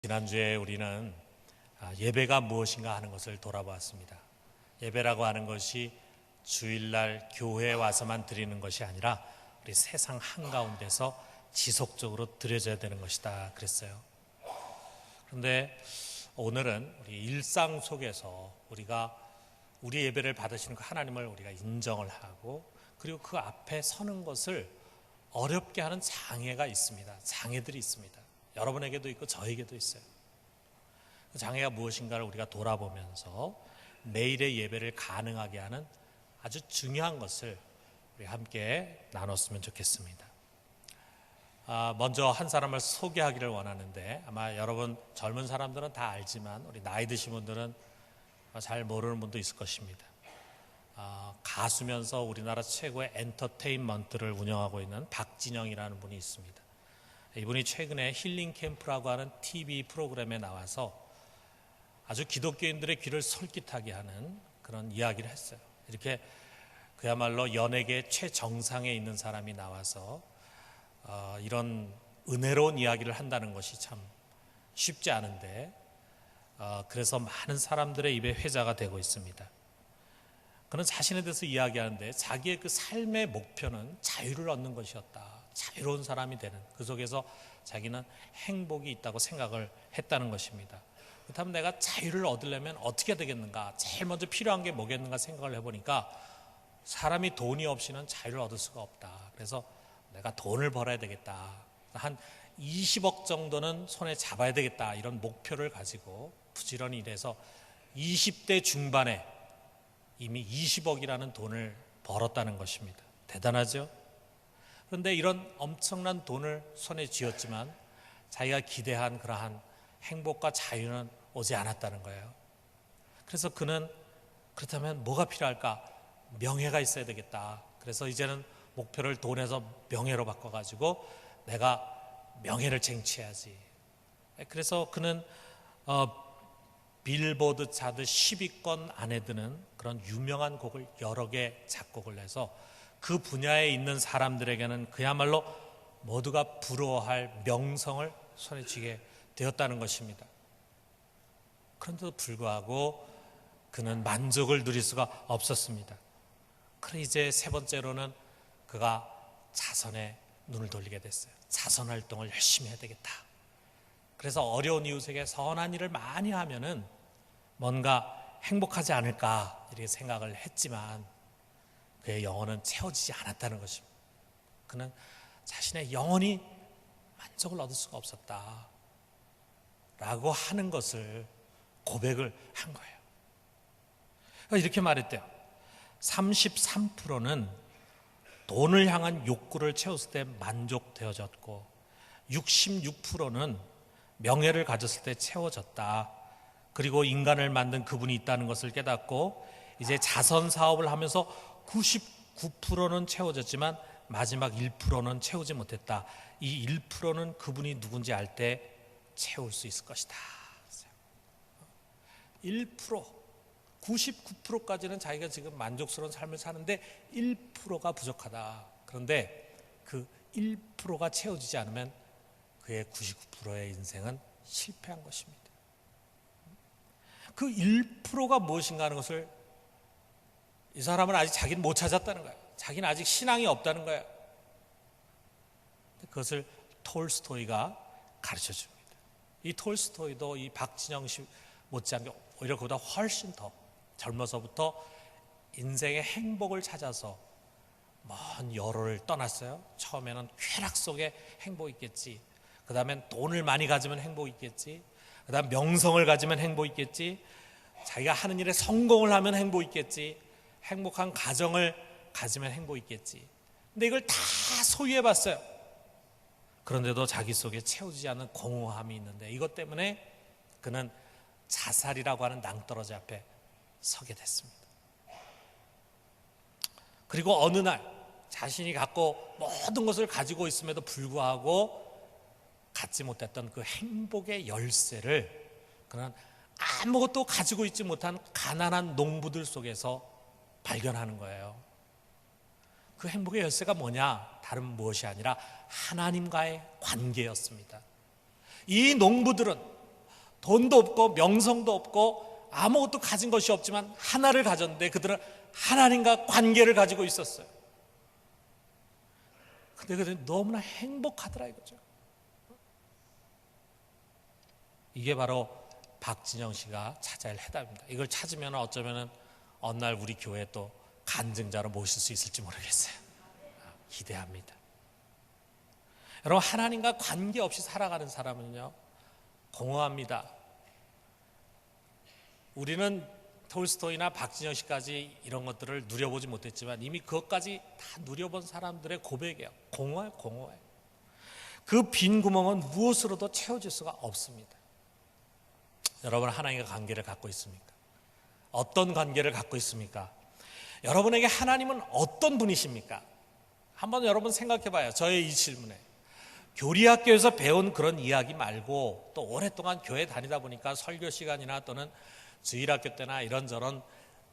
지난주에 우리는 예배가 무엇인가 하는 것을 돌아보았습니다. 예배라고 하는 것이 주일날 교회에 와서만 드리는 것이 아니라 우리 세상 한가운데서 지속적으로 드려져야 되는 것이다 그랬어요. 그런데 오늘은 우리 일상 속에서 우리가 우리 예배를 받으시는 그 하나님을 우리가 인정을 하고, 그리고 그 앞에 서는 것을 어렵게 하는 장애가 있습니다. 장애들이 있습니다. 여러분에게도 있고 저에게도 있어요. 그 장애가 무엇인가를 우리가 돌아보면서 매일의 예배를 가능하게 하는 아주 중요한 것을 우리 함께 나눴으면 좋겠습니다. 먼저 한 사람을 소개하기를 원하는데, 아마 여러분 젊은 사람들은 다 알지만 우리 나이 드신 분들은 잘 모르는 분도 있을 것입니다. 가수면서 우리나라 최고의 엔터테인먼트를 운영하고 있는 박진영이라는 분이 있습니다. 이분이 최근에 힐링 캠프라고 하는 TV 프로그램에 나와서 아주 기독교인들의 귀를 솔깃하게 하는 그런 이야기를 했어요. 이렇게 그야말로 연예계 최정상에 있는 사람이 나와서 이런 은혜로운 이야기를 한다는 것이 참 쉽지 않은데, 그래서 많은 사람들의 입에 회자가 되고 있습니다. 그는 자신에 대해서 이야기하는데 자기의 그 삶의 목표는 자유를 얻는 것이었다. 자유로운 사람이 되는, 그 속에서 자기는 행복이 있다고 생각을 했다는 것입니다. 그렇다면 내가 자유를 얻으려면 어떻게 되겠는가, 제일 먼저 필요한 게 뭐겠는가 생각을 해보니까 사람이 돈이 없이는 자유를 얻을 수가 없다. 그래서 내가 돈을 벌어야 되겠다, 한 20억 정도는 손에 잡아야 되겠다, 이런 목표를 가지고 부지런히 일해서 20대 중반에 이미 20억이라는 돈을 벌었다는 것입니다. 대단하죠? 그런데 이런 엄청난 돈을 손에 쥐었지만 자기가 기대한 그러한 행복과 자유는 오지 않았다는 거예요. 그래서 그는 그렇다면 뭐가 필요할까? 명예가 있어야 되겠다. 그래서 이제는 목표를 돈에서 명예로 바꿔가지고 내가 명예를 쟁취해야지. 그래서 그는 빌보드 차트 10위권 안에 드는 그런 유명한 곡을 여러 개 작곡을 해서 그 분야에 있는 사람들에게는 그야말로 모두가 부러워할 명성을 손에 쥐게 되었다는 것입니다. 그런데도 불구하고 그는 만족을 누릴 수가 없었습니다. 그래 이제 세 번째로는 그가 자선에 눈을 돌리게 됐어요. 자선 활동을 열심히 해야 되겠다. 그래서 어려운 이웃에게 선한 일을 많이 하면은 뭔가 행복하지 않을까 이렇게 생각을 했지만 그의 영혼은 채워지지 않았다는 것입니다. 그는 자신의 영혼이 만족을 얻을 수가 없었다 라고 하는 것을 고백을 한 거예요. 이렇게 말했대요. 33%는 돈을 향한 욕구를 채웠을 때 만족되어졌고 66%는 명예를 가졌을 때 채워졌다. 그리고 인간을 만든 그분이 있다는 것을 깨닫고 이제 자선 사업을 하면서 99%는 채워졌지만 마지막 1%는 채우지 못했다. 이 1%는 그분이 누군지 알 때 채울 수 있을 것이다. 1%, 99%까지는 자기가 지금 만족스러운 삶을 사는데 1%가 부족하다. 그런데 그 1%가 채워지지 않으면 그의 99%의 인생은 실패한 것입니다. 그 1%가 무엇인가 하는 것을 이 사람은 아직 자기는 못 찾았다는 거예요. 자기는 아직 신앙이 없다는 거예요. 그것을 톨스토이가 가르쳐 줍니다. 이 톨스토이도 이 박진영 씨 못지않게 오히려 그보다 훨씬 더 젊어서부터 인생의 행복을 찾아서 먼 여로를 떠났어요. 처음에는 쾌락 속에 행복이 있겠지. 그 다음엔 돈을 많이 가지면 행복이 있겠지. 그 다음 명성을 가지면 행복이 있겠지. 자기가 하는 일에 성공을 하면 행복이 있겠지. 행복한 가정을 가지면 행복이 있겠지. 근데 이걸 다 소유해봤어요. 그런데도 자기 속에 채워지지 않는 공허함이 있는데 이것 때문에 그는 자살이라고 하는 낭떠러지 앞에 서게 됐습니다. 그리고 어느 날 자신이 갖고 모든 것을 가지고 있음에도 불구하고 갖지 못했던 그 행복의 열쇠를 그는 아무것도 가지고 있지 못한 가난한 농부들 속에서 발견하는 거예요. 그 행복의 열쇠가 뭐냐? 다른 무엇이 아니라 하나님과의 관계였습니다. 이 농부들은 돈도 없고 명성도 없고 아무것도 가진 것이 없지만 하나를 가졌는데 그들은 하나님과 관계를 가지고 있었어요. 근데 그들은 너무나 행복하더라 이거죠. 이게 바로 박진영 씨가 찾아야 할 해답입니다. 이걸 찾으면 어쩌면 어느 날 우리 교회에 또 간증자로 모실 수 있을지 모르겠어요. 기대합니다. 여러분, 하나님과 관계없이 살아가는 사람은요 공허합니다. 우리는 톨스토이나 박진영 씨까지 이런 것들을 누려보지 못했지만 이미 그것까지 다 누려본 사람들의 고백이에요. 공허해요, 공허해요. 그 빈 구멍은 무엇으로도 채워질 수가 없습니다. 여러분, 하나님과 관계를 갖고 있습니까? 어떤 관계를 갖고 있습니까? 여러분에게 하나님은 어떤 분이십니까? 한번 여러분 생각해 봐요. 저의 이 질문에. 교리학교에서 배운 그런 이야기 말고 또 오랫동안 교회 다니다 보니까 설교 시간이나 또는 주일학교 때나 이런저런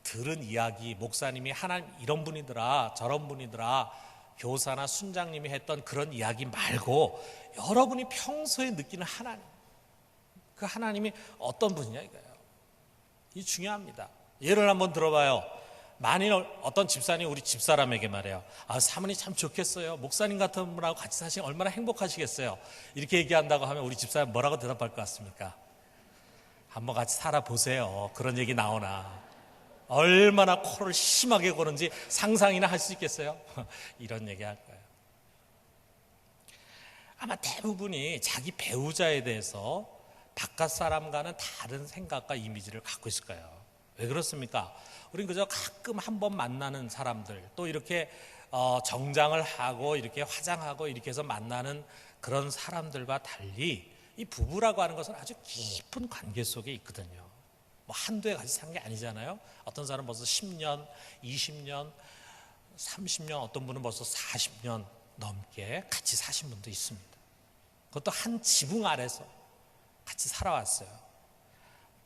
들은 이야기, 목사님이 하나님 이런 분이더라 저런 분이더라, 교사나 순장님이 했던 그런 이야기 말고 여러분이 평소에 느끼는 하나님, 그 하나님이 어떤 분이냐 이거예요. 이 중요합니다. 예를 한번 들어봐요. 만일 어떤 집사님이 우리 집사람에게 말해요. 사모님 참 좋겠어요. 목사님 같은 분하고 같이 사시면 얼마나 행복하시겠어요. 이렇게 얘기한다고 하면 우리 집사님 뭐라고 대답할 것 같습니까? 한번 같이 살아보세요. 그런 얘기 나오나. 얼마나 코를 심하게 고는지 상상이나 할 수 있겠어요? 이런 얘기 할 거예요. 아마 대부분이 자기 배우자에 대해서 바깥 사람과는 다른 생각과 이미지를 갖고 있을 거예요. 왜 그렇습니까? 우린 그저 가끔 한번 만나는 사람들, 또 이렇게 정장을 하고 이렇게 화장하고 이렇게 해서 만나는 그런 사람들과 달리 이 부부라고 하는 것은 아주 깊은 관계 속에 있거든요. 뭐 한두 해 같이 산 게 아니잖아요. 어떤 사람은 벌써 10년, 20년, 30년, 어떤 분은 벌써 40년 넘게 같이 사신 분도 있습니다. 그것도 한 지붕 아래서 같이 살아왔어요.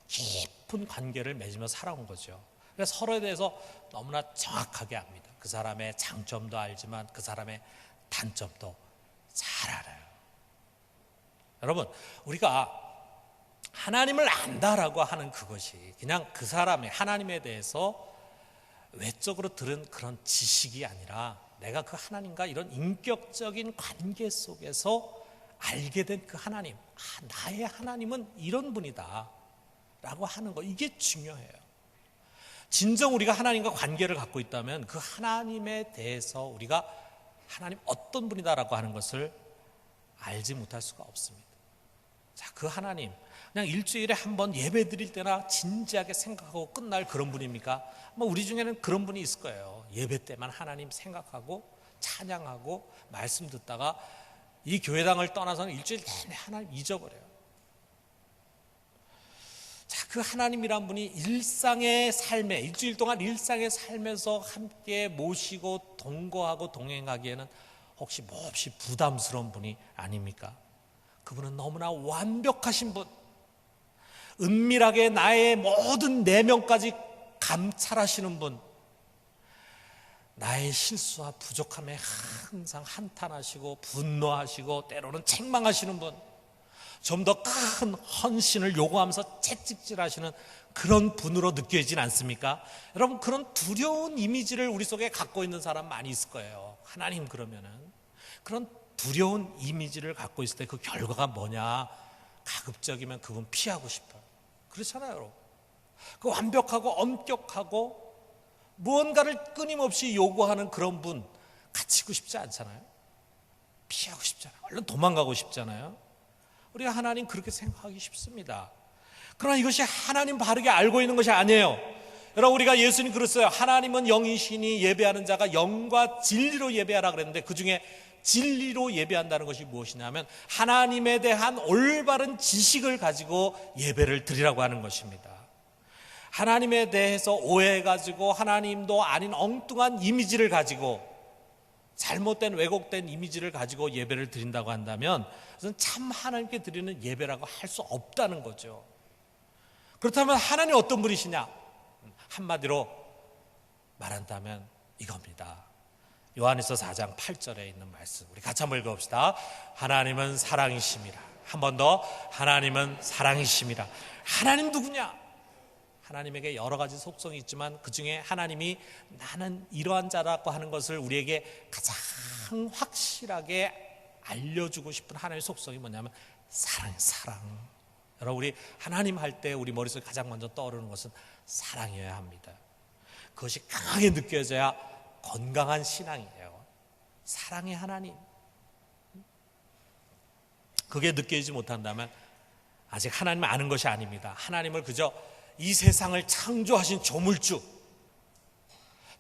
깊은 관계를 맺으며 살아온 거죠. 그래서 서로에 대해서 너무나 정확하게 압니다. 그 사람의 장점도 알지만 그 사람의 단점도 잘 알아요. 여러분, 우리가 하나님을 안다라고 하는 그것이 그냥 그 사람의 하나님에 대해서 외적으로 들은 그런 지식이 아니라 내가 그 하나님과 이런 인격적인 관계 속에서 알게 된 그 하나님, 나의 하나님은 이런 분이다 라고 하는 거, 이게 중요해요. 진정 우리가 하나님과 관계를 갖고 있다면 그 하나님에 대해서 우리가 하나님 어떤 분이다라고 하는 것을 알지 못할 수가 없습니다. 자, 그 하나님 그냥 일주일에 한 번 예배 드릴 때나 진지하게 생각하고 끝날 그런 분입니까? 아마 우리 중에는 그런 분이 있을 거예요. 예배 때만 하나님 생각하고 찬양하고 말씀 듣다가 이 교회당을 떠나서는 일주일 내내 하나님 잊어버려요. 자, 그 하나님이란 분이 일상의 삶에, 일주일 동안 일상의 삶에서 함께 모시고 동거하고 동행하기에는 혹시 몹시 부담스러운 분이 아닙니까? 그분은 너무나 완벽하신 분, 은밀하게 나의 모든 내면까지 감찰하시는 분, 나의 실수와 부족함에 항상 한탄하시고 분노하시고 때로는 책망하시는 분, 좀 더 큰 헌신을 요구하면서 채찍질하시는 그런 분으로 느껴지진 않습니까? 여러분, 그런 두려운 이미지를 우리 속에 갖고 있는 사람 많이 있을 거예요. 하나님 그러면은 그런 두려운 이미지를 갖고 있을 때 그 결과가 뭐냐? 가급적이면 그분 피하고 싶어요. 그렇잖아요, 여러분. 그 완벽하고 엄격하고 무언가를 끊임없이 요구하는 그런 분 갇히고 싶지 않잖아요. 피하고 싶잖아요. 얼른 도망가고 싶잖아요. 우리가 하나님 그렇게 생각하기 쉽습니다. 그러나 이것이 하나님 바르게 알고 있는 것이 아니에요. 여러분, 우리가 예수님 그랬어요. 하나님은 영이시니 예배하는 자가 영과 진리로 예배하라 그랬는데 그 중에 진리로 예배한다는 것이 무엇이냐면 하나님에 대한 올바른 지식을 가지고 예배를 드리라고 하는 것입니다. 하나님에 대해서 오해해가지고 하나님도 아닌 엉뚱한 이미지를 가지고 잘못된 왜곡된 이미지를 가지고 예배를 드린다고 한다면 그것은 참 하나님께 드리는 예배라고 할 수 없다는 거죠. 그렇다면 하나님 어떤 분이시냐? 한마디로 말한다면 이겁니다. 요한일서 4장 8절에 있는 말씀, 우리 같이 한번 읽어봅시다. 하나님은 사랑이심이라 한 번 더, 하나님은 사랑이십니다. 하나님 누구냐? 하나님에게 여러 가지 속성이 있지만 그 중에 하나님이 나는 이러한 자라고 하는 것을 우리에게 가장 확실하게 알려주고 싶은 하나님의 속성이 뭐냐면 사랑. 여러분, 우리 하나님 할 때 우리 머릿속에 가장 먼저 떠오르는 것은 사랑이어야 합니다. 그것이 강하게 느껴져야 건강한 신앙이에요. 사랑의 하나님. 그게 느껴지지 못한다면 아직 하나님을 아는 것이 아닙니다. 하나님을 그저 이 세상을 창조하신 조물주,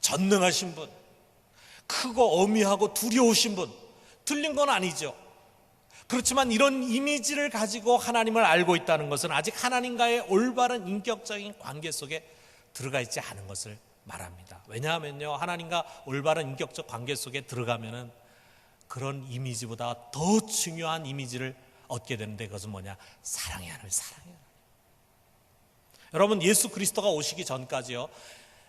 전능하신 분, 크고 어미하고 두려우신 분, 틀린 건 아니죠. 그렇지만 이런 이미지를 가지고 하나님을 알고 있다는 것은 아직 하나님과의 올바른 인격적인 관계 속에 들어가 있지 않은 것을 말합니다. 왜냐하면요, 하나님과 올바른 인격적 관계 속에 들어가면은 그런 이미지보다 더 중요한 이미지를 얻게 되는데, 그것은 뭐냐? 사랑의 하나님, 사랑의 하나님. 여러분, 예수 그리스도가 오시기 전까지요,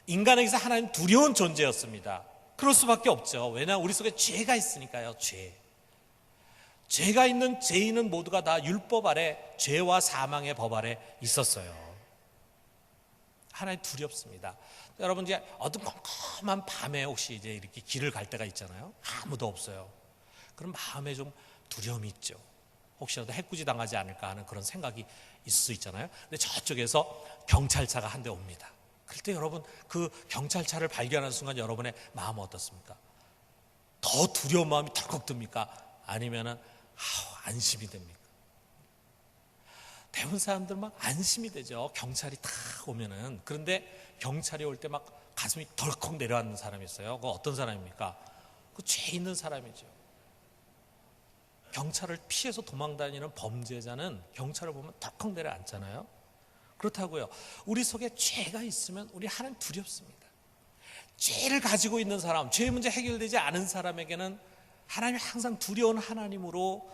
인간에게서 하나님 두려운 존재였습니다. 그럴 수밖에 없죠. 왜냐하면 우리 속에 죄가 있으니까요. 죄가 있는 죄인은 모두가 다 율법 아래, 죄와 사망의 법 아래 있었어요. 하나님 두렵습니다. 여러분, 이제 어떤 컴컴한 밤에 혹시 이제 이렇게 길을 갈 때가 있잖아요. 아무도 없어요. 그럼 마음에 좀 두려움이 있죠. 혹시라도 해코지 당하지 않을까 하는 그런 생각이 있을 수 있잖아요. 근데 저쪽에서 경찰차가 한 대 옵니다. 그럴 때 여러분, 그 경찰차를 발견하는 순간 여러분의 마음은 어떻습니까? 더 두려운 마음이 덜컥 듭니까? 아니면은 안심이 됩니까? 대부분 사람들 막 안심이 되죠. 경찰이 딱 오면은. 그런데 경찰이 올 때 막 가슴이 덜컥 내려앉는 사람이 있어요. 그 어떤 사람입니까? 그 죄 있는 사람이죠. 경찰을 피해서 도망다니는 범죄자는 경찰을 보면 덜컥 내려앉잖아요. 그렇다고요. 우리 속에 죄가 있으면 우리 하나님 두렵습니다. 죄를 가지고 있는 사람, 죄의 문제 해결되지 않은 사람에게는 하나님이 항상 두려운 하나님으로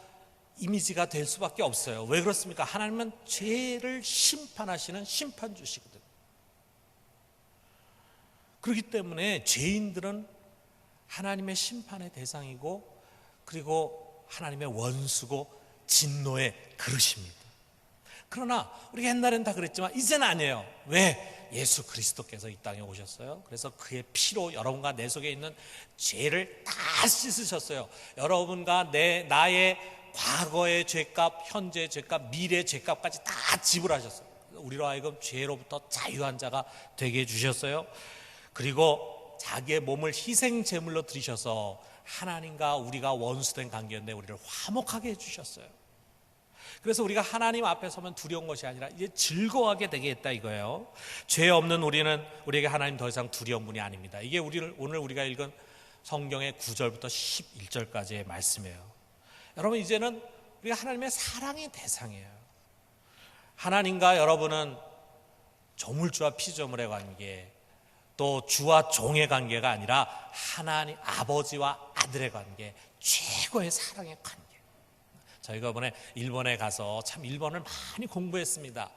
이미지가 될 수밖에 없어요. 왜 그렇습니까? 하나님은 죄를 심판하시는 심판주시거든요. 그렇기 때문에 죄인들은 하나님의 심판의 대상이고, 그리고 하나님의 원수고 진노의 그릇입니다. 그러나 우리가 옛날엔 다 그랬지만 이제는 아니에요. 왜? 예수 그리스도께서 이 땅에 오셨어요. 그래서 그의 피로 여러분과 내 속에 있는 죄를 다 씻으셨어요. 여러분과 나의 과거의 죄값, 현재의 죄값, 미래의 죄값까지 다 지불하셨어요. 우리로 하여금 죄로부터 자유한 자가 되게 해주셨어요. 그리고 자기의 몸을 희생 제물로 드리셔서 하나님과 우리가 원수된 관계였는데 우리를 화목하게 해주셨어요. 그래서 우리가 하나님 앞에 서면 두려운 것이 아니라 이제 즐거워하게 되게 했다 이거예요. 죄 없는 우리에게 하나님 더 이상 두려운 분이 아닙니다. 이게 오늘 우리가 읽은 성경의 9절부터 11절까지의 말씀이에요. 여러분, 이제는 우리가 하나님의 사랑의 대상이에요. 하나님과 여러분은 조물주와 피조물의 관계, 또 주와 종의 관계가 아니라 하나님 아버지와 아들의 관계, 최고의 사랑의 관계. 저희가 이번에 일본에 가서 참 일본을 많이 공부했습니다.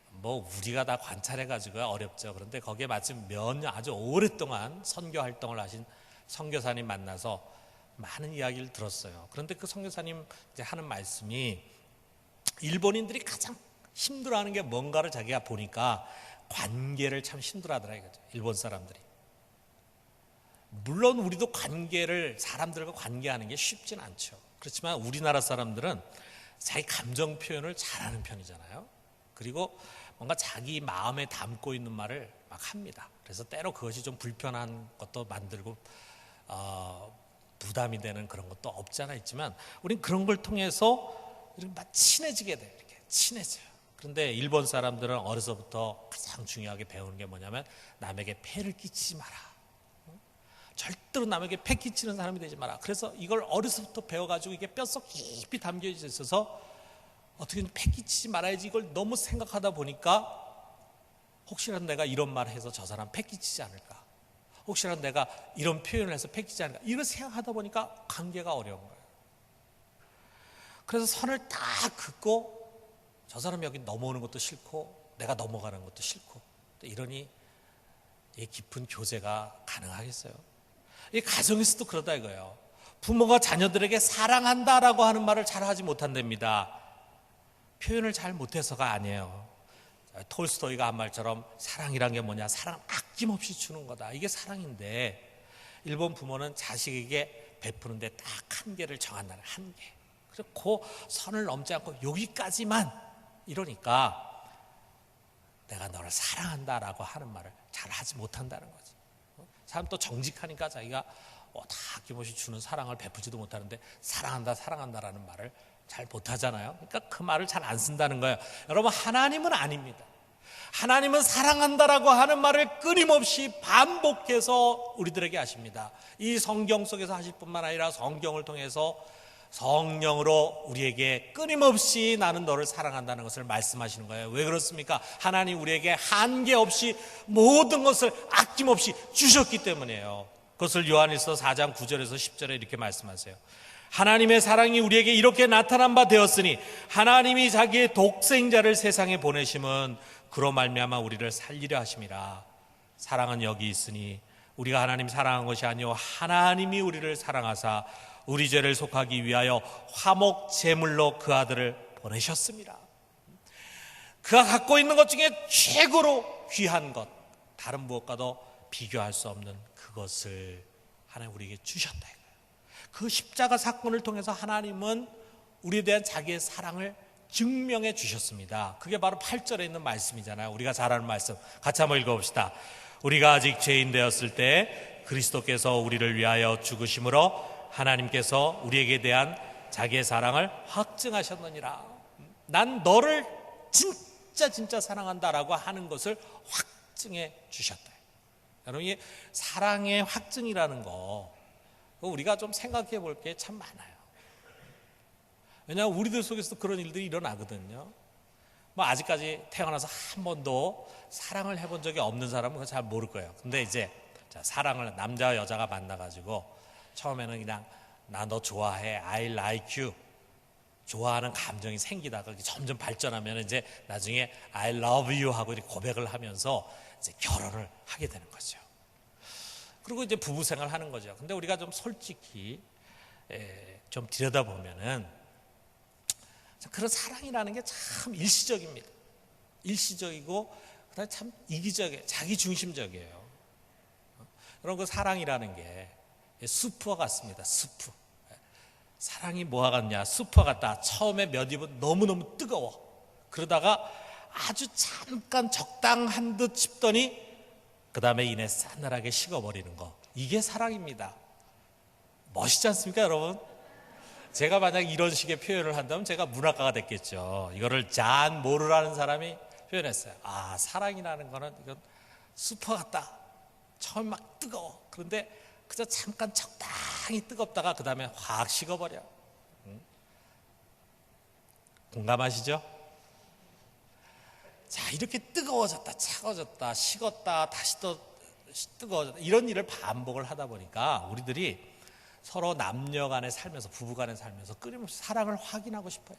뭐 우리가 다 관찰해가지고 어렵죠. 그런데 거기에 마침 몇 년 아주 오랫동안 선교 활동을 하신 선교사님 만나서 많은 이야기를 들었어요. 그런데 그 선교사님 이제 하는 말씀이 일본인들이 가장 힘들어하는 게 뭔가를 자기가 보니까 관계를 참 힘들어하더라 이거죠. 일본 사람들이. 물론 우리도 사람들과 관계하는 게 쉽진 않죠. 그렇지만 우리나라 사람들은 자기 감정 표현을 잘하는 편이잖아요. 그리고 뭔가 자기 마음에 담고 있는 말을 막 합니다. 그래서 때로 그것이 좀 불편한 것도 만들고 부담이 되는 그런 것도 없지 않아 있지만 우린 그런 걸 통해서 이렇게 막 친해지게 돼요. 이렇게 친해져요. 그런데 일본 사람들은 어려서부터 가장 중요하게 배우는 게 뭐냐면 남에게 폐를 끼치지 마라. 절대로 남에게 폐 끼치는 사람이 되지 마라. 그래서 이걸 어려서부터 배워가지고 이게 뼛속 깊이 담겨져 있어서 어떻게든 폐 끼치지 말아야지 이걸 너무 생각하다 보니까 혹시라도 내가 이런 말을 해서 저 사람 폐 끼치지 않을까, 혹시라도 내가 이런 표현을 해서 폐 끼치지 않을까, 이걸 생각하다 보니까 관계가 어려운 거예요. 그래서 선을 다 긋고 저 사람이 여기 넘어오는 것도 싫고 내가 넘어가는 것도 싫고, 이러니 이 깊은 교제가 가능하겠어요? 이 가정에서도 그러다 이거예요. 부모가 자녀들에게 사랑한다라고 하는 말을 잘 하지 못한답니다. 표현을 잘 못해서가 아니에요. 톨스토이가 한 말처럼 사랑이란 게 뭐냐? 사랑은 아낌없이 주는 거다. 이게 사랑인데 일본 부모는 자식에게 베푸는데 딱 한계를 정한다는 한계. 그래서 그 선을 넘지 않고 여기까지만 이러니까 내가 너를 사랑한다라고 하는 말을 잘 하지 못한다는 거지. 사람 또 정직하니까 자기가 다 아낌없이 주는 사랑을 베푸지도 못하는데 사랑한다라는 말을 잘 못하잖아요. 그러니까 그 말을 잘 안 쓴다는 거예요. 여러분, 하나님은 아닙니다. 하나님은 사랑한다라고 하는 말을 끊임없이 반복해서 우리들에게 하십니다. 이 성경 속에서 하실 뿐만 아니라 성경을 통해서 성령으로 우리에게 끊임없이 나는 너를 사랑한다는 것을 말씀하시는 거예요. 왜 그렇습니까? 하나님 우리에게 한계 없이 모든 것을 아낌없이 주셨기 때문이에요. 그것을 요한일서 4장 9절에서 10절에 이렇게 말씀하세요. 하나님의 사랑이 우리에게 이렇게 나타난 바 되었으니 하나님이 자기의 독생자를 세상에 보내심은 그로 말미암아 우리를 살리려 하심이라. 사랑은 여기 있으니 우리가 하나님 사랑한 것이 아니요 하나님이 우리를 사랑하사 우리 죄를 속하기 위하여 화목 제물로 그 아들을 보내셨습니다. 그가 갖고 있는 것 중에 최고로 귀한 것, 다른 무엇과도 비교할 수 없는 그것을 하나님 우리에게 주셨다 이거예요. 그 십자가 사건을 통해서 하나님은 우리에 대한 자기의 사랑을 증명해 주셨습니다. 그게 바로 8절에 있는 말씀이잖아요. 우리가 잘 아는 말씀 같이 한번 읽어봅시다. 우리가 아직 죄인 되었을 때 그리스도께서 우리를 위하여 죽으심으로 하나님께서 우리에게 대한 자기의 사랑을 확증하셨느니라. 난 너를 진짜 사랑한다라고 하는 것을 확증해 주셨다. 여러분, 이게 사랑의 확증이라는 거 우리가 좀 생각해 볼 게 참 많아요. 왜냐하면 우리들 속에서도 그런 일들이 일어나거든요. 뭐 아직까지 태어나서 한 번도 사랑을 해본 적이 없는 사람은 그거 잘 모를 거예요. 근데 이제 사랑을 남자와 여자가 만나가지고 처음에는 그냥 나 너 좋아해, I like you, 좋아하는 감정이 생기다가 점점 발전하면 이제 나중에 I love you 하고 이렇게 고백을 하면서 이제 결혼을 하게 되는 거죠. 그리고 이제 부부 생활을 하는 거죠. 근데 우리가 좀 솔직히 좀 들여다보면은 그런 사랑이라는 게 참 일시적입니다. 일시적이고 그다음에 참 이기적이에요. 자기 중심적이에요. 여러분, 그 사랑이라는 게 수프와 같습니다. 수프. 사랑이 뭐와 같냐? 수프와 같다. 처음에 몇 입은 너무너무 뜨거워. 그러다가 아주 잠깐 적당한 듯 싶더니 그 다음에 이내 싸늘하게 식어버리는 거. 이게 사랑입니다. 멋있지 않습니까, 여러분? 제가 만약 이런 식의 표현을 한다면 제가 문학가가 됐겠죠. 이거를 잔 모르라는 사람이 표현했어요. 아, 사랑이라는 거는 이건 수프 같다. 처음 막 뜨거워. 그런데 그저 잠깐 적당히 뜨겁다가 그 다음에 확 식어버려. 공감하시죠? 자, 이렇게 뜨거워졌다, 차가워졌다, 식었다, 다시 또 뜨거워졌다, 이런 일을 반복을 하다 보니까 우리들이 서로 남녀 간에 살면서, 부부 간에 살면서 끊임없이 사랑을 확인하고 싶어요.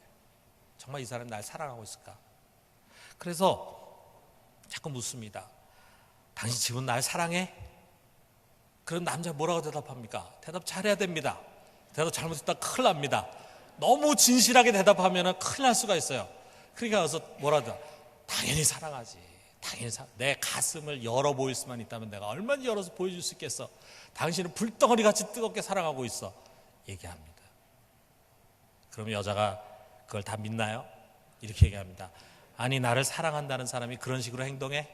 정말 이 사람이 날 사랑하고 있을까? 그래서 자꾸 묻습니다. 당신 지금 날 사랑해? 그럼 남자가 뭐라고 대답합니까? 대답 잘해야 됩니다. 대답 잘못했다 큰일 납니다. 너무 진실하게 대답하면 큰일 날 수가 있어요. 그러니까 그래서 뭐라도 당연히 사랑하지. 당연히 내 가슴을 열어 보일 수만 있다면 내가 얼마나 열어서 보여줄 수 있겠어. 당신은 불덩어리 같이 뜨겁게 사랑하고 있어. 얘기합니다. 그러면 여자가 그걸 다 믿나요? 이렇게 얘기합니다. 아니, 나를 사랑한다는 사람이 그런 식으로 행동해?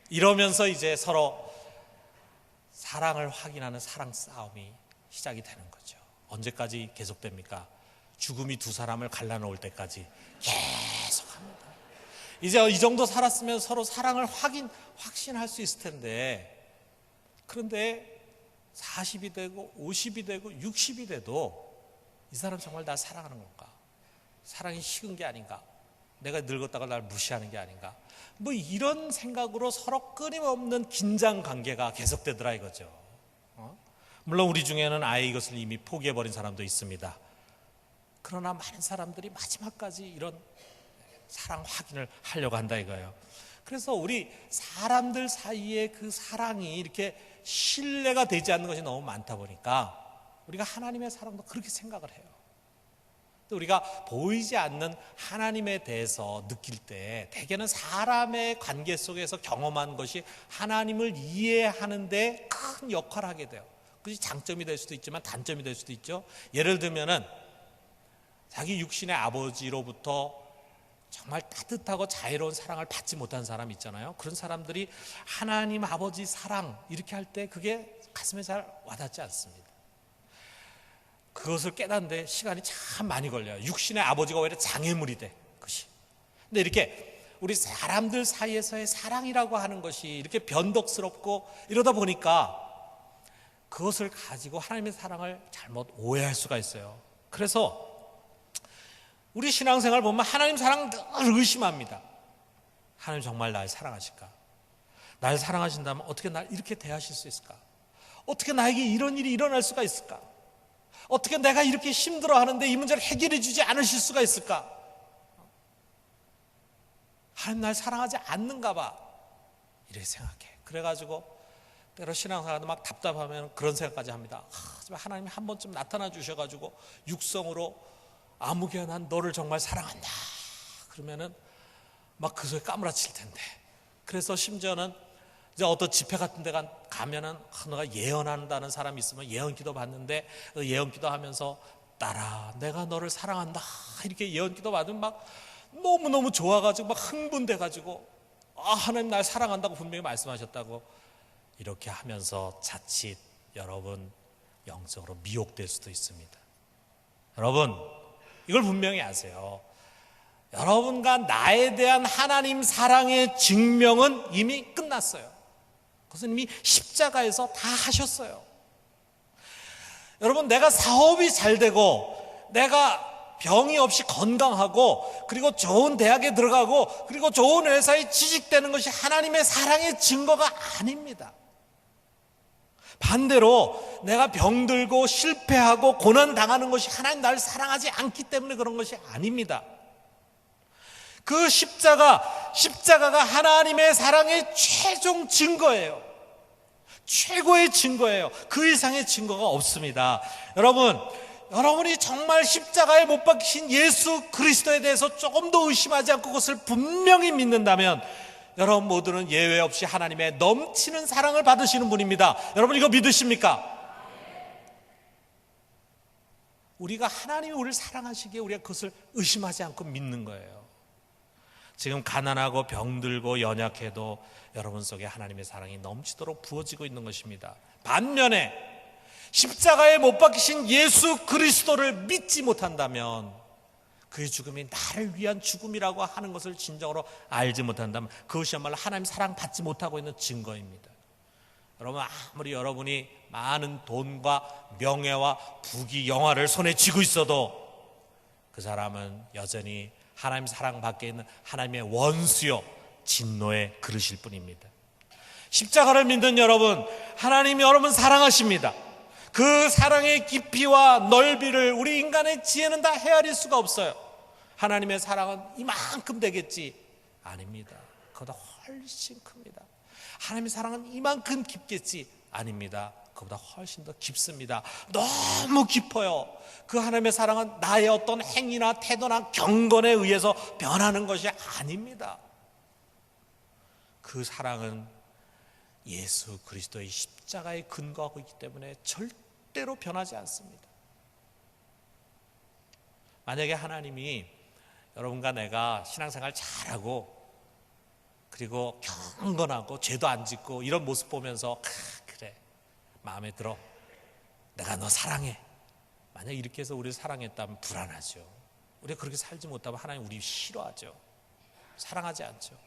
이러면서 이제 서로 사랑을 확인하는 사랑 싸움이 시작이 되는 거죠. 언제까지 계속됩니까? 죽음이 두 사람을 갈라놓을 때까지 계속합니다. 이제 이 정도 살았으면 서로 사랑을 확신할 수 있을 텐데, 그런데 40이 되고 50이 되고 60이 돼도 이 사람 정말 날 사랑하는 건가? 사랑이 식은 게 아닌가? 내가 늙었다가 날 무시하는 게 아닌가? 뭐 이런 생각으로 서로 끊임없는 긴장 관계가 계속되더라 이거죠. 물론 우리 중에는 아예 이것을 이미 포기해버린 사람도 있습니다. 그러나 많은 사람들이 마지막까지 이런 사랑 확인을 하려고 한다 이거예요. 그래서 우리 사람들 사이에 그 사랑이 이렇게 신뢰가 되지 않는 것이 너무 많다 보니까 우리가 하나님의 사랑도 그렇게 생각을 해요. 또 우리가 보이지 않는 하나님에 대해서 느낄 때 대개는 사람의 관계 속에서 경험한 것이 하나님을 이해하는 데 큰 역할을 하게 돼요. 그것이 장점이 될 수도 있지만 단점이 될 수도 있죠. 예를 들면은 자기 육신의 아버지로부터 정말 따뜻하고 자애로운 사랑을 받지 못한 사람 있잖아요. 그런 사람들이 하나님 아버지 사랑 이렇게 할 때 그게 가슴에 잘 와닿지 않습니다. 그것을 깨닫는데 시간이 참 많이 걸려요. 육신의 아버지가 오히려 장애물이 돼, 그것이. 근데 이렇게 우리 사람들 사이에서의 사랑이라고 하는 것이 이렇게 변덕스럽고 이러다 보니까 그것을 가지고 하나님의 사랑을 잘못 오해할 수가 있어요. 그래서 우리 신앙생활 보면 하나님 사랑 늘 의심합니다. 하나님 정말 날 사랑하실까? 날 사랑하신다면 어떻게 날 이렇게 대하실 수 있을까? 어떻게 나에게 이런 일이 일어날 수가 있을까? 어떻게 내가 이렇게 힘들어하는데 이 문제를 해결해 주지 않으실 수가 있을까? 하나님 날 사랑하지 않는가 봐, 이렇게 생각해. 그래가지고 때로 신앙생활도 막 답답하면 그런 생각까지 합니다. 하나님이 한 번쯤 나타나 주셔가지고 육성으로 아무개야 난 너를 정말 사랑한다 그러면은 막 그 소리 까무라칠 텐데. 그래서 심지어는 이제 어떤 집회 같은 데 가면은 너가 예언한다는 사람이 있으면 예언기도 받는데 예언기도 하면서 따라 내가 너를 사랑한다 이렇게 예언기도 받으면 막 너무너무 좋아가지고 막 흥분돼가지고 하나님 날 사랑한다고 분명히 말씀하셨다고 이렇게 하면서 자칫 여러분 영적으로 미혹될 수도 있습니다. 여러분 이걸 분명히 아세요. 여러분과 나에 대한 하나님 사랑의 증명은 이미 끝났어요. 그것은 이미 십자가에서 다 하셨어요. 여러분 내가 사업이 잘 되고 내가 병이 없이 건강하고 그리고 좋은 대학에 들어가고 그리고 좋은 회사에 취직되는 것이 하나님의 사랑의 증거가 아닙니다. 반대로 내가 병들고 실패하고 고난당하는 것이 하나님 나를 사랑하지 않기 때문에 그런 것이 아닙니다. 그 십자가가 하나님의 사랑의 최종 증거예요. 최고의 증거예요. 그 이상의 증거가 없습니다. 여러분이 정말 십자가에 못 박히신 예수 그리스도에 대해서 조금 더 의심하지 않고 그것을 분명히 믿는다면 여러분 모두는 예외 없이 하나님의 넘치는 사랑을 받으시는 분입니다. 여러분 이거 믿으십니까? 우리가 하나님이 우리를 사랑하시기에 우리가 그것을 의심하지 않고 믿는 거예요. 지금 가난하고 병들고 연약해도 여러분 속에 하나님의 사랑이 넘치도록 부어지고 있는 것입니다. 반면에 십자가에 못 박히신 예수 그리스도를 믿지 못한다면 그의 죽음이 나를 위한 죽음이라고 하는 것을 진정으로 알지 못한다면 그것이야말로 하나님 사랑 받지 못하고 있는 증거입니다. 여러분 아무리 여러분이 많은 돈과 명예와 부귀 영화를 손에 쥐고 있어도 그 사람은 여전히 하나님 사랑 밖에 있는 하나님의 원수요 진노의 그릇일 뿐입니다. 십자가를 믿는 여러분, 하나님이 여러분 사랑하십니다. 그 사랑의 깊이와 넓이를 우리 인간의 지혜는 다 헤아릴 수가 없어요. 하나님의 사랑은 이만큼 되겠지? 아닙니다. 그보다 훨씬 큽니다. 하나님의 사랑은 이만큼 깊겠지? 아닙니다. 그보다 훨씬 더 깊습니다. 너무 깊어요. 그 하나님의 사랑은 나의 어떤 행위나 태도나 경건에 의해서 변하는 것이 아닙니다. 그 사랑은 예수 그리스도의 십자가에 근거하고 있기 때문에 절대로 변하지 않습니다. 만약에 하나님이 여러분과 내가 신앙생활 잘하고 그리고 경건하고 죄도 안 짓고 이런 모습 보면서 그래 마음에 들어 내가 너 사랑해 만약 이렇게 해서 우리를 사랑했다면 불안하죠. 우리가 그렇게 살지 못하면 하나님 우리 싫어하죠. 사랑하지 않죠.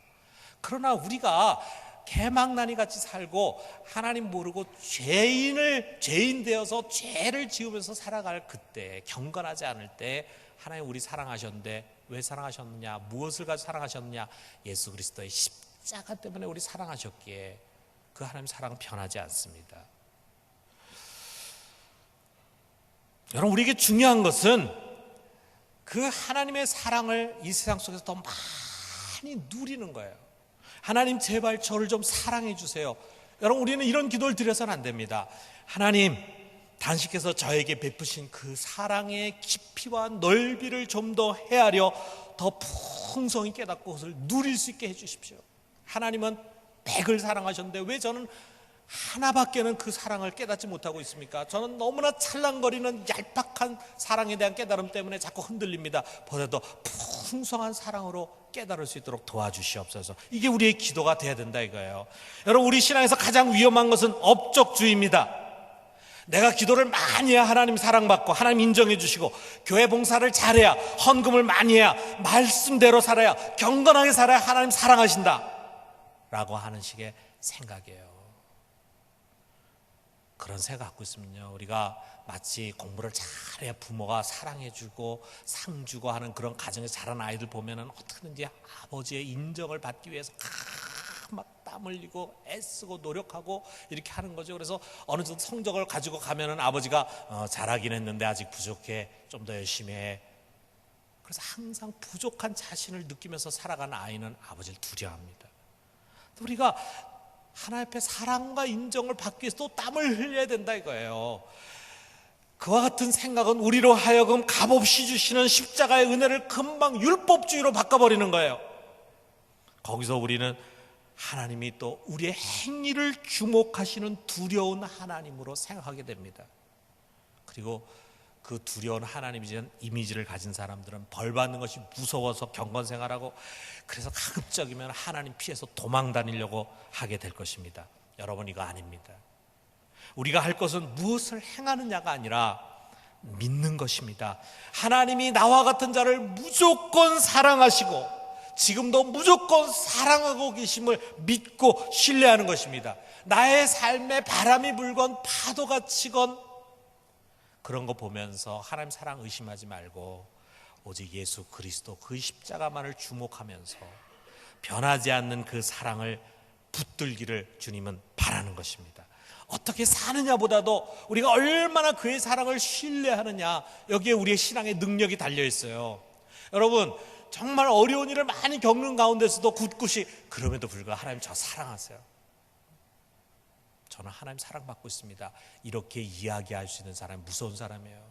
그러나 우리가 개망나니 같이 살고 하나님 모르고 죄인 되어서 죄를 지으면서 살아갈 그때 경건하지 않을 때 하나님 우리 사랑하셨는데 왜 사랑하셨느냐 무엇을 가지고 사랑하셨느냐 예수 그리스도의 십자가 때문에 우리 사랑하셨기에 그 하나님 사랑은 변하지 않습니다. 여러분 우리에게 중요한 것은 그 하나님의 사랑을 이 세상 속에서 더 많이 누리는 거예요. 하나님 제발 저를 좀 사랑해 주세요. 여러분 우리는 이런 기도를 드려서는 안 됩니다. 하나님 당신께서 저에게 베푸신 그 사랑의 깊이와 넓이를 좀 더 헤아려 더 풍성히 깨닫고 그것을 누릴 수 있게 해주십시오. 하나님은 100을 사랑하셨는데 왜 저는 하나밖에는 그 사랑을 깨닫지 못하고 있습니까? 저는 너무나 찰랑거리는 얄팍한 사랑에 대한 깨달음 때문에 자꾸 흔들립니다. 보다 더 풍성한 사랑으로 깨달을 수 있도록 도와주시옵소서. 이게 우리의 기도가 돼야 된다 이거예요. 여러분, 우리 신앙에서 가장 위험한 것은 업적주의입니다. 내가 기도를 많이 해야 하나님 사랑받고 하나님 인정해 주시고, 교회 봉사를 잘해야, 헌금을 많이 해야, 말씀대로 살아야, 경건하게 살아야 하나님 사랑하신다 라고 하는 식의 생각이에요. 그런 생각 갖고 있으면요, 우리가 마치 공부를 잘해야 부모가 사랑해주고 상 주고 하는 그런 가정에서 자란 아이들 보면은 어떻게든지 아버지의 인정을 받기 위해서 막 땀 흘리고 애쓰고 노력하고 이렇게 하는 거죠. 그래서 어느 정도 성적을 가지고 가면은 아버지가 잘하긴 했는데 아직 부족해, 좀 더 열심히 해. 그래서 항상 부족한 자신을 느끼면서 살아가는 아이는 아버지를 두려워합니다. 우리가 하나님 앞에 사랑과 인정을 받기 위해서 또 땀을 흘려야 된다 이거예요. 그와 같은 생각은 우리로 하여금 값없이 주시는 십자가의 은혜를 금방 율법주의로 바꿔버리는 거예요. 거기서 우리는 하나님이 또 우리의 행위를 주목하시는 두려운 하나님으로 생각하게 됩니다. 그리고 그 두려운 하나님의 이미지를 가진 사람들은 벌 받는 것이 무서워서 경건생활하고, 그래서 가급적이면 하나님 피해서 도망 다니려고 하게 될 것입니다. 여러분, 이거 아닙니다. 우리가 할 것은 무엇을 행하느냐가 아니라 믿는 것입니다. 하나님이 나와 같은 자를 무조건 사랑하시고 지금도 무조건 사랑하고 계심을 믿고 신뢰하는 것입니다. 나의 삶에 바람이 불건 파도가 치건 그런 거 보면서 하나님 사랑 의심하지 말고 오직 예수 그리스도 그 십자가만을 주목하면서 변하지 않는 그 사랑을 붙들기를 주님은 바라는 것입니다. 어떻게 사느냐보다도 우리가 얼마나 그의 사랑을 신뢰하느냐, 여기에 우리의 신앙의 능력이 달려 있어요. 여러분, 정말 어려운 일을 많이 겪는 가운데서도 굳굳이 그럼에도 불구하고 하나님 저 사랑하세요, 저는 하나님 사랑받고 있습니다, 이렇게 이야기할 수 있는 사람이 무서운 사람이에요.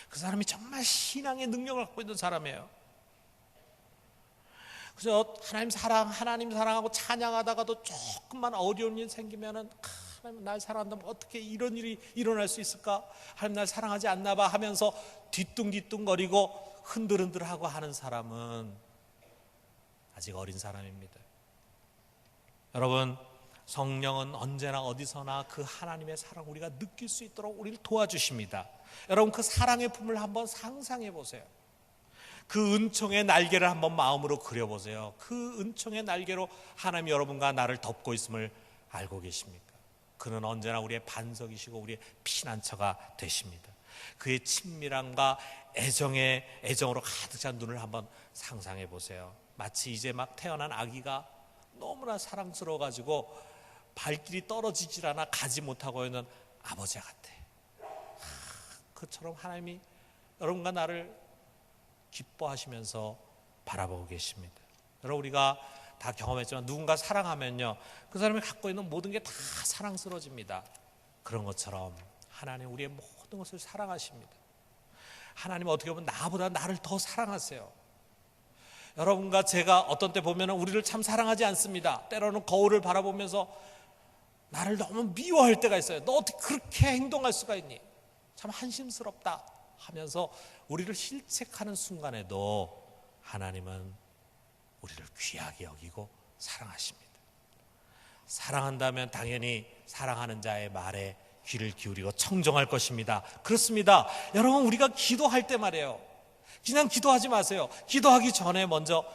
그 사람이 정말 신앙의 능력을 갖고 있는 사람이에요. 그래서 하나님 사랑하고 찬양하다가도 조금만 어려운 일 생기면은 하나님 날 사랑한다면 어떻게 이런 일이 일어날 수 있을까? 하나님 날 사랑하지 않나 봐 하면서 뒤뚱뒤뚱거리고 흔들흔들하고 하는 사람은 아직 어린 사람입니다. 여러분, 성령은 언제나 어디서나 그 하나님의 사랑 우리가 느낄 수 있도록 우리를 도와주십니다. 여러분, 그 사랑의 품을 한번 상상해 보세요. 그 은총의 날개를 한번 마음으로 그려보세요. 그 은총의 날개로 하나님이 여러분과 나를 덮고 있음을 알고 계십니까? 그는 언제나 우리의 반석이시고 우리의 피난처가 되십니다. 그의 친밀함과 애정으로 가득 찬 눈을 한번 상상해 보세요. 마치 이제 막 태어난 아기가 너무나 사랑스러워가지고 발길이 떨어지질 않아 가지 못하고 있는 아버지 같아. 그처럼 하나님이 여러분과 나를 기뻐하시면서 바라보고 계십니다. 여러분, 우리가 다 경험했지만 누군가 사랑하면요, 그 사람이 갖고 있는 모든 게 다 사랑스러워집니다. 그런 것처럼 하나님 우리의 모든 것을 사랑하십니다. 하나님은 어떻게 보면 나보다 나를 더 사랑하세요. 여러분과 제가 어떤 때 보면 우리를 참 사랑하지 않습니다. 때로는 거울을 바라보면서 나를 너무 미워할 때가 있어요. 너 어떻게 그렇게 행동할 수가 있니? 참 한심스럽다 하면서 우리를 실책하는 순간에도 하나님은 우리를 귀하게 여기고 사랑하십니다. 사랑한다면 당연히 사랑하는 자의 말에 귀를 기울이고 청정할 것입니다. 그렇습니다. 여러분, 우리가 기도할 때 말이에요, 그냥 기도하지 마세요. 기도하기 전에 먼저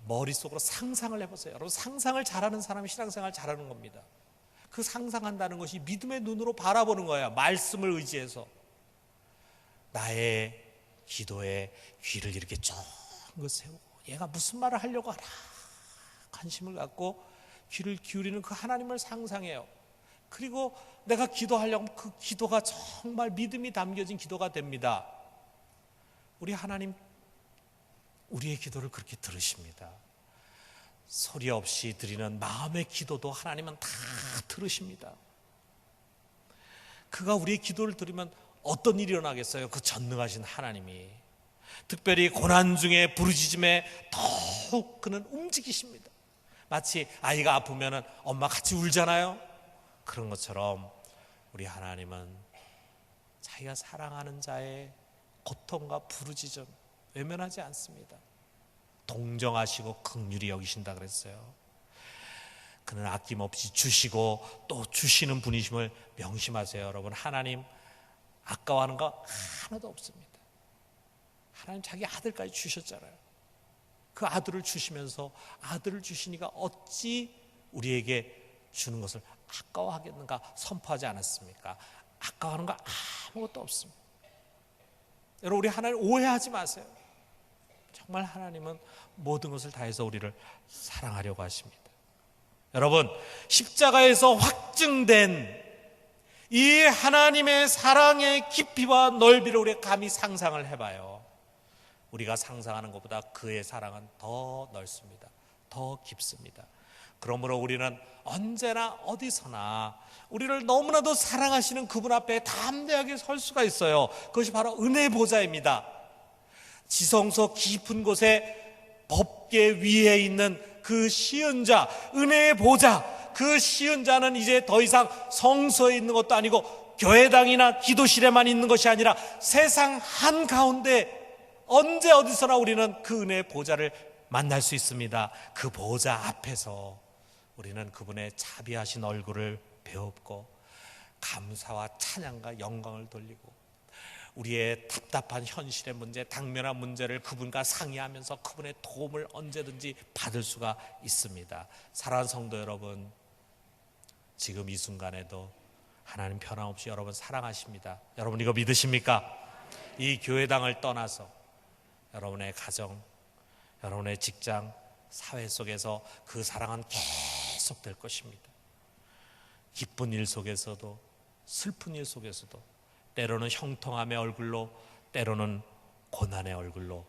머릿속으로 상상을 해보세요. 여러분, 상상을 잘하는 사람이 신앙생활 잘하는 겁니다. 그 상상한다는 것이 믿음의 눈으로 바라보는 거예요. 말씀을 의지해서 나의 기도에 귀를 이렇게 쫑긋 세우고 얘가 무슨 말을 하려고 하나 관심을 갖고 귀를 기울이는 그 하나님을 상상해요. 그리고 내가 기도하려면 그 기도가 정말 믿음이 담겨진 기도가 됩니다. 우리 하나님 우리의 기도를 그렇게 들으십니다. 소리 없이 드리는 마음의 기도도 하나님은 다 들으십니다. 그가 우리의 기도를 들으면 어떤 일이 일어나겠어요? 그 전능하신 하나님이 특별히 고난 중에 부르짖음에 더욱 그는 움직이십니다. 마치 아이가 아프면 엄마 같이 울잖아요. 그런 것처럼 우리 하나님은 자기가 사랑하는 자의 고통과 부르짖음 외면하지 않습니다. 동정하시고 긍휼히 여기신다 그랬어요. 그는 아낌없이 주시고 또 주시는 분이심을 명심하세요. 여러분, 하나님 아까워하는 거 하나도 없습니다. 하나님 자기 아들까지 주셨잖아요. 그 아들을 주시면서 아들을 주시니까 어찌 우리에게 주는 것을 아까워하겠는가 선포하지 않았습니까? 아까워하는 거 아무것도 없습니다. 여러분, 우리 하나님 오해하지 마세요. 정말 하나님은 모든 것을 다해서 우리를 사랑하려고 하십니다. 여러분, 십자가에서 확증된 이 하나님의 사랑의 깊이와 넓이를 우리가 감히 상상을 해봐요. 우리가 상상하는 것보다 그의 사랑은 더 넓습니다. 더 깊습니다. 그러므로 우리는 언제나 어디서나 우리를 너무나도 사랑하시는 그분 앞에 담대하게 설 수가 있어요. 그것이 바로 은혜 보좌입니다. 지성소 깊은 곳에 법계 위에 있는 그 시은자, 은혜의 보좌, 그 시은자는 이제 더 이상 성소에 있는 것도 아니고 교회당이나 기도실에만 있는 것이 아니라 세상 한가운데 언제 어디서나 우리는 그 은혜의 보좌를 만날 수 있습니다. 그 보좌 앞에서 우리는 그분의 자비하신 얼굴을 배웁고 감사와 찬양과 영광을 돌리고 우리의 답답한 현실의 문제, 당면한 문제를 그분과 상의하면서 그분의 도움을 언제든지 받을 수가 있습니다. 사랑하는 성도 여러분, 지금 이 순간에도 하나님 변함없이 여러분 사랑하십니다. 여러분 이거 믿으십니까? 이 교회당을 떠나서 여러분의 가정, 여러분의 직장, 사회 속에서 그 사랑은 계속될 것입니다. 기쁜 일 속에서도 슬픈 일 속에서도 때로는 형통함의 얼굴로 때로는 고난의 얼굴로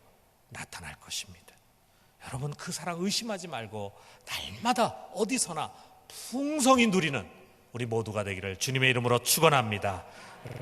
나타날 것입니다. 여러분 그 사랑 의심하지 말고 날마다 어디서나 풍성히 누리는 우리 모두가 되기를 주님의 이름으로 축원합니다.